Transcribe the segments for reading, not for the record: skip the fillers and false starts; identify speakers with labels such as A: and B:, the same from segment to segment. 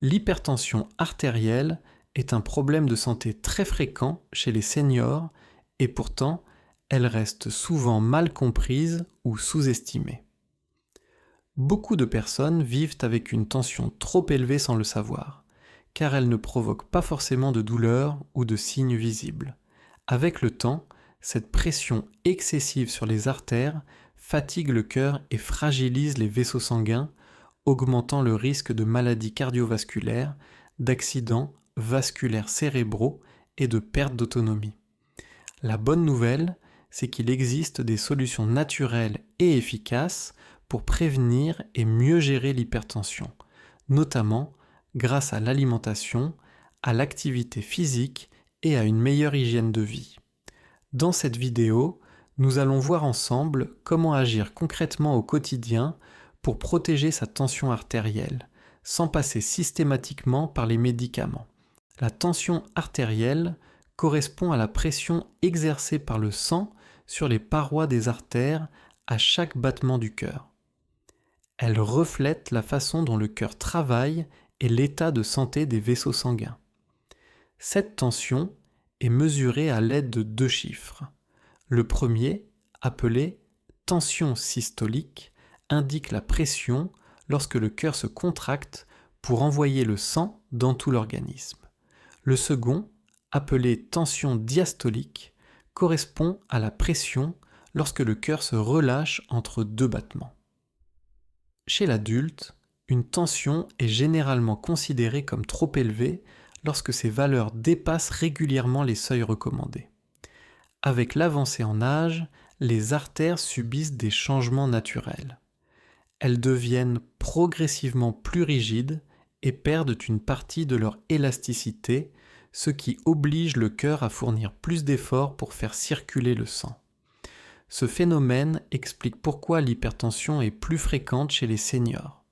A: L'hypertension artérielle est un problème de santé très fréquent chez les seniors et pourtant, elle reste souvent mal comprise ou sous-estimée. Beaucoup de personnes vivent avec une tension trop élevée sans le savoir, car elle ne provoque pas forcément de douleur ou de signes visibles. Avec le temps, cette pression excessive sur les artères fatigue le cœur et fragilise les vaisseaux sanguins, augmentant le risque de maladies cardiovasculaires, d'accidents vasculaires cérébraux et de perte d'autonomie. La bonne nouvelle, c'est qu'il existe des solutions naturelles et efficaces pour prévenir et mieux gérer l'hypertension, notamment grâce à l'alimentation, à l'activité physique et à une meilleure hygiène de vie. Dans cette vidéo, nous allons voir ensemble comment agir concrètement au quotidien pour protéger sa tension artérielle, sans passer systématiquement par les médicaments. La tension artérielle correspond à la pression exercée par le sang sur les parois des artères à chaque battement du cœur. Elle reflète la façon dont le cœur travaille et l'état de santé des vaisseaux sanguins. Cette tension est mesurée à l'aide de 2 chiffres. Le premier, appelé tension systolique, indique la pression lorsque le cœur se contracte pour envoyer le sang dans tout l'organisme. Le second, appelé tension diastolique, correspond à la pression lorsque le cœur se relâche entre 2 battements. Chez l'adulte, une tension est généralement considérée comme trop élevée lorsque ces valeurs dépassent régulièrement les seuils recommandés. Avec l'avancée en âge, les artères subissent des changements naturels. Elles deviennent progressivement plus rigides et perdent une partie de leur élasticité, ce qui oblige le cœur à fournir plus d'efforts pour faire circuler le sang. Ce phénomène explique pourquoi l'hypertension est plus fréquente chez les seniors.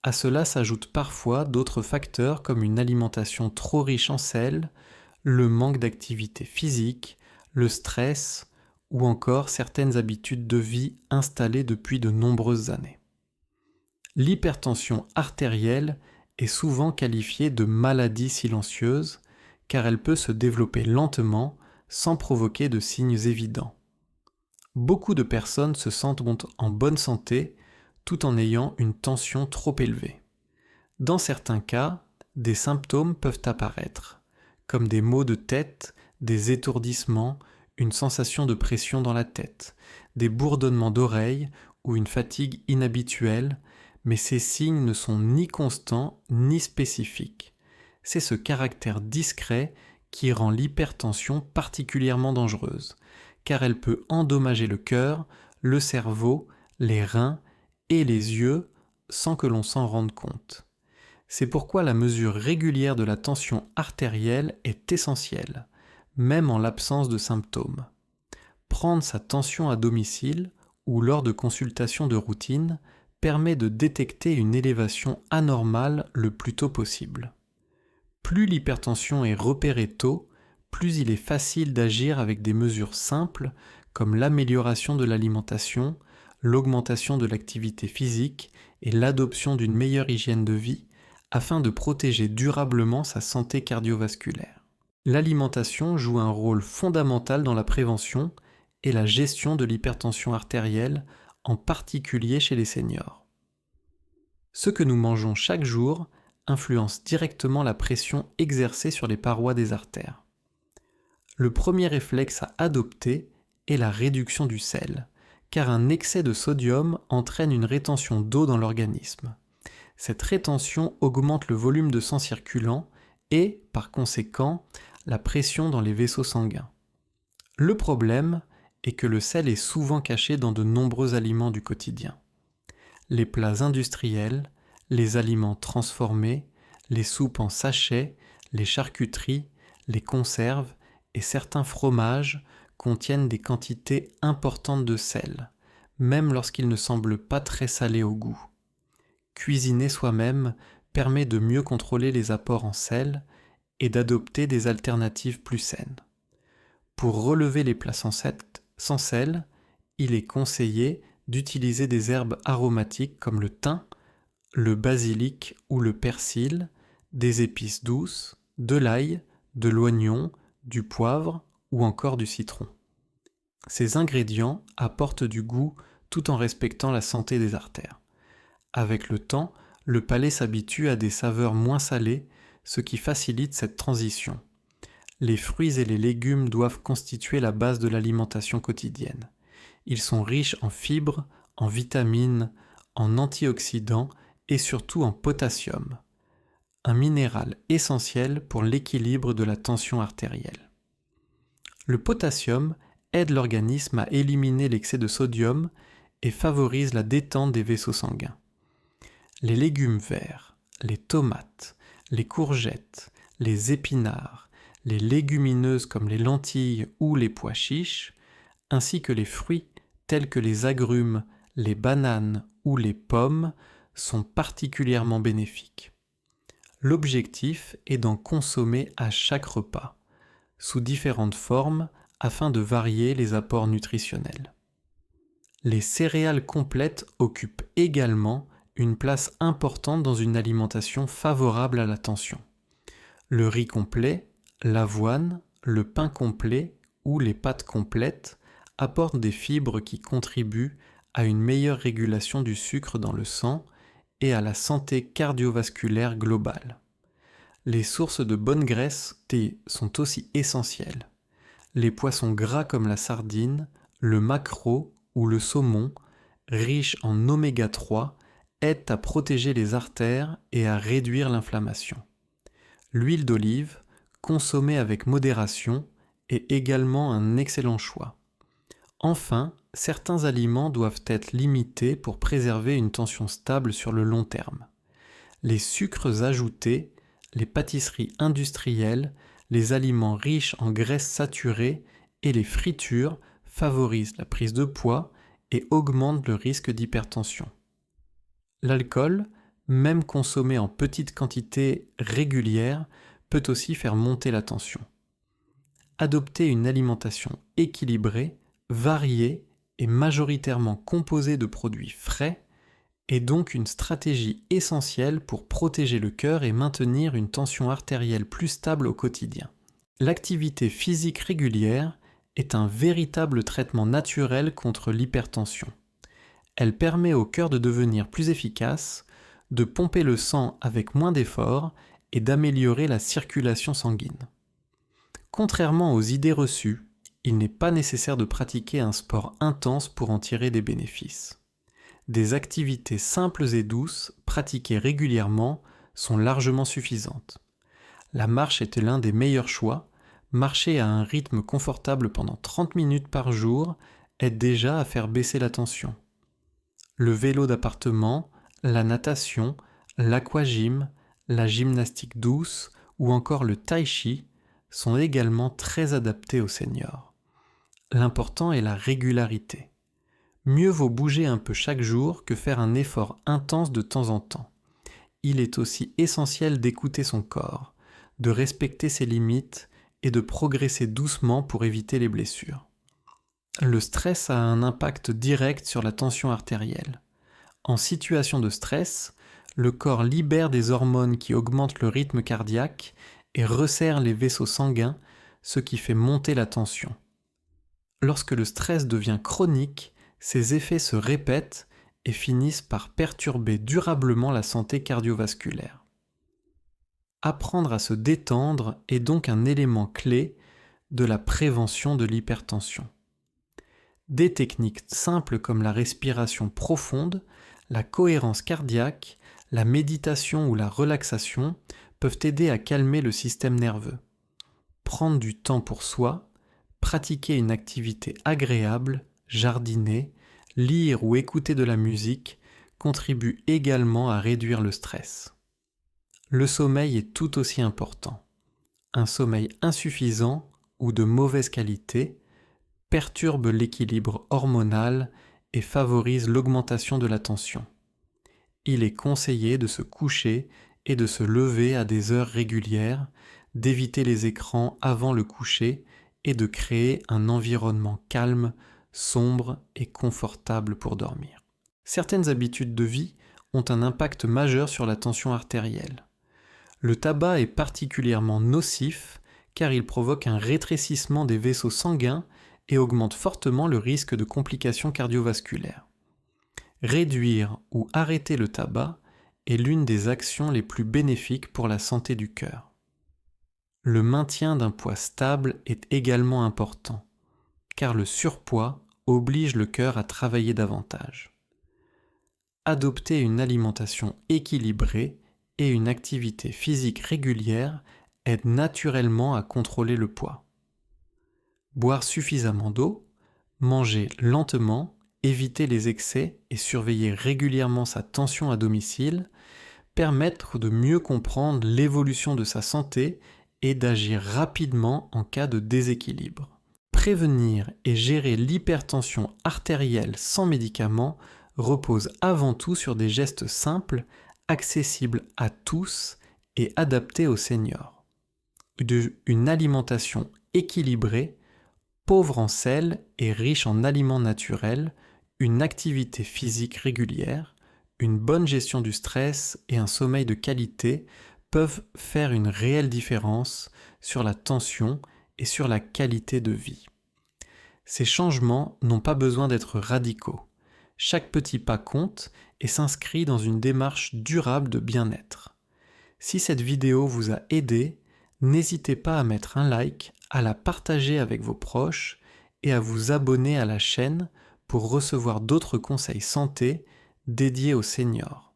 A: À cela s'ajoutent parfois d'autres facteurs comme une alimentation trop riche en sel, le manque d'activité physique, le stress ou encore certaines habitudes de vie installées depuis de nombreuses années. L'hypertension artérielle est souvent qualifiée de maladie silencieuse car elle peut se développer lentement sans provoquer de signes évidents. Beaucoup de personnes se sentent en bonne santé tout en ayant une tension trop élevée. Dans certains cas, des symptômes peuvent apparaître, comme des maux de tête, des étourdissements, une sensation de pression dans la tête, des bourdonnements d'oreilles ou une fatigue inhabituelle, mais ces signes ne sont ni constants ni spécifiques. C'est ce caractère discret qui rend l'hypertension particulièrement dangereuse, car elle peut endommager le cœur, le cerveau, les reins et les yeux sans que l'on s'en rende compte. C'est pourquoi la mesure régulière de la tension artérielle est essentielle, même en l'absence de symptômes. Prendre sa tension à domicile ou lors de consultations de routine permet de détecter une élévation anormale le plus tôt possible. Plus l'hypertension est repérée tôt, plus il est facile d'agir avec des mesures simples comme l'amélioration de l'alimentation, l'augmentation de l'activité physique et l'adoption d'une meilleure hygiène de vie afin de protéger durablement sa santé cardiovasculaire. L'alimentation joue un rôle fondamental dans la prévention et la gestion de l'hypertension artérielle, en particulier chez les seniors. Ce que nous mangeons chaque jour influence directement la pression exercée sur les parois des artères. Le premier réflexe à adopter est la réduction du sel, car un excès de sodium entraîne une rétention d'eau dans l'organisme. Cette rétention augmente le volume de sang circulant et, par conséquent, la pression dans les vaisseaux sanguins. Le problème est que le sel est souvent caché dans de nombreux aliments du quotidien. Les plats industriels, les aliments transformés, les soupes en sachet, les charcuteries, les conserves et certains fromages contiennent des quantités importantes de sel, même lorsqu'ils ne semblent pas très salés au goût. Cuisiner soi-même permet de mieux contrôler les apports en sel et d'adopter des alternatives plus saines. Pour relever les plats sans sel, il est conseillé d'utiliser des herbes aromatiques comme le thym, le basilic ou le persil, des épices douces, de l'ail, de l'oignon, du poivre ou encore du citron. Ces ingrédients apportent du goût tout en respectant la santé des artères. Avec le temps, le palais s'habitue à des saveurs moins salées, ce qui facilite cette transition. Les fruits et les légumes doivent constituer la base de l'alimentation quotidienne. Ils sont riches en fibres, en vitamines, en antioxydants et surtout en potassium, un minéral essentiel pour l'équilibre de la tension artérielle. Le potassium aide l'organisme à éliminer l'excès de sodium et favorise la détente des vaisseaux sanguins. Les légumes verts, les tomates, les courgettes, les épinards, les légumineuses comme les lentilles ou les pois chiches, ainsi que les fruits tels que les agrumes, les bananes ou les pommes sont particulièrement bénéfiques. L'objectif est d'en consommer à chaque repas, sous différentes formes afin de varier les apports nutritionnels. Les céréales complètes occupent également une place importante dans une alimentation favorable à la tension. Le riz complet, l'avoine, le pain complet ou les pâtes complètes apportent des fibres qui contribuent à une meilleure régulation du sucre dans le sang et à la santé cardiovasculaire globale. Les sources de bonne graisse sont aussi essentielles. Les poissons gras comme la sardine, le maquereau ou le saumon, riches en oméga 3, aident à protéger les artères et à réduire l'inflammation. L'huile d'olive, consommée avec modération, est également un excellent choix. Enfin, certains aliments doivent être limités pour préserver une tension stable sur le long terme. Les sucres ajoutés, les pâtisseries industrielles, les aliments riches en graisses saturées et les fritures favorisent la prise de poids et augmentent le risque d'hypertension. L'alcool, même consommé en petites quantités régulières, peut aussi faire monter la tension. Adopter une alimentation équilibrée, variée et majoritairement composée de produits frais est donc une stratégie essentielle pour protéger le cœur et maintenir une tension artérielle plus stable au quotidien. L'activité physique régulière est un véritable traitement naturel contre l'hypertension. Elle permet au cœur de devenir plus efficace, de pomper le sang avec moins d'efforts et d'améliorer la circulation sanguine. Contrairement aux idées reçues, il n'est pas nécessaire de pratiquer un sport intense pour en tirer des bénéfices. Des activités simples et douces, pratiquées régulièrement, sont largement suffisantes. La marche était l'un des meilleurs choix. Marcher à un rythme confortable pendant 30 minutes par jour aide déjà à faire baisser la tension. Le vélo d'appartement, la natation, l'aquagym, la gymnastique douce ou encore le tai chi sont également très adaptés aux seniors. L'important est la régularité. Mieux vaut bouger un peu chaque jour que faire un effort intense de temps en temps. Il est aussi essentiel d'écouter son corps, de respecter ses limites et de progresser doucement pour éviter les blessures. Le stress a un impact direct sur la tension artérielle. En situation de stress, le corps libère des hormones qui augmentent le rythme cardiaque et resserrent les vaisseaux sanguins, ce qui fait monter la tension. Lorsque le stress devient chronique, ces effets se répètent et finissent par perturber durablement la santé cardiovasculaire. Apprendre à se détendre est donc un élément clé de la prévention de l'hypertension. Des techniques simples comme la respiration profonde, la cohérence cardiaque, la méditation ou la relaxation peuvent aider à calmer le système nerveux. Prendre du temps pour soi, pratiquer une activité agréable, jardiner, lire ou écouter de la musique contribue également à réduire le stress. Le sommeil est tout aussi important. Un sommeil insuffisant ou de mauvaise qualité perturbe l'équilibre hormonal et favorise l'augmentation de la tension. Il est conseillé de se coucher et de se lever à des heures régulières, d'éviter les écrans avant le coucher et de créer un environnement calme, sombre et confortable pour dormir. Certaines habitudes de vie ont un impact majeur sur la tension artérielle. Le tabac est particulièrement nocif car il provoque un rétrécissement des vaisseaux sanguins et augmente fortement le risque de complications cardiovasculaires. Réduire ou arrêter le tabac est l'une des actions les plus bénéfiques pour la santé du cœur. Le maintien d'un poids stable est également important, car le surpoids oblige le cœur à travailler davantage. Adopter une alimentation équilibrée et une activité physique régulière aide naturellement à contrôler le poids. Boire suffisamment d'eau, manger lentement, éviter les excès et surveiller régulièrement sa tension à domicile permettent de mieux comprendre l'évolution de sa santé et d'agir rapidement en cas de déséquilibre. Prévenir et gérer l'hypertension artérielle sans médicaments repose avant tout sur des gestes simples, accessibles à tous et adaptés aux seniors. Une alimentation équilibrée, pauvre en sel et riche en aliments naturels, une activité physique régulière, une bonne gestion du stress et un sommeil de qualité peuvent faire une réelle différence sur la tension et sur la qualité de vie. Ces changements n'ont pas besoin d'être radicaux. Chaque petit pas compte et s'inscrit dans une démarche durable de bien-être. Si cette vidéo vous a aidé, n'hésitez pas à mettre un like, à la partager avec vos proches et à vous abonner à la chaîne pour recevoir d'autres conseils santé dédiés aux seniors.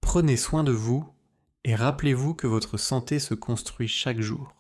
A: Prenez soin de vous et rappelez-vous que votre santé se construit chaque jour.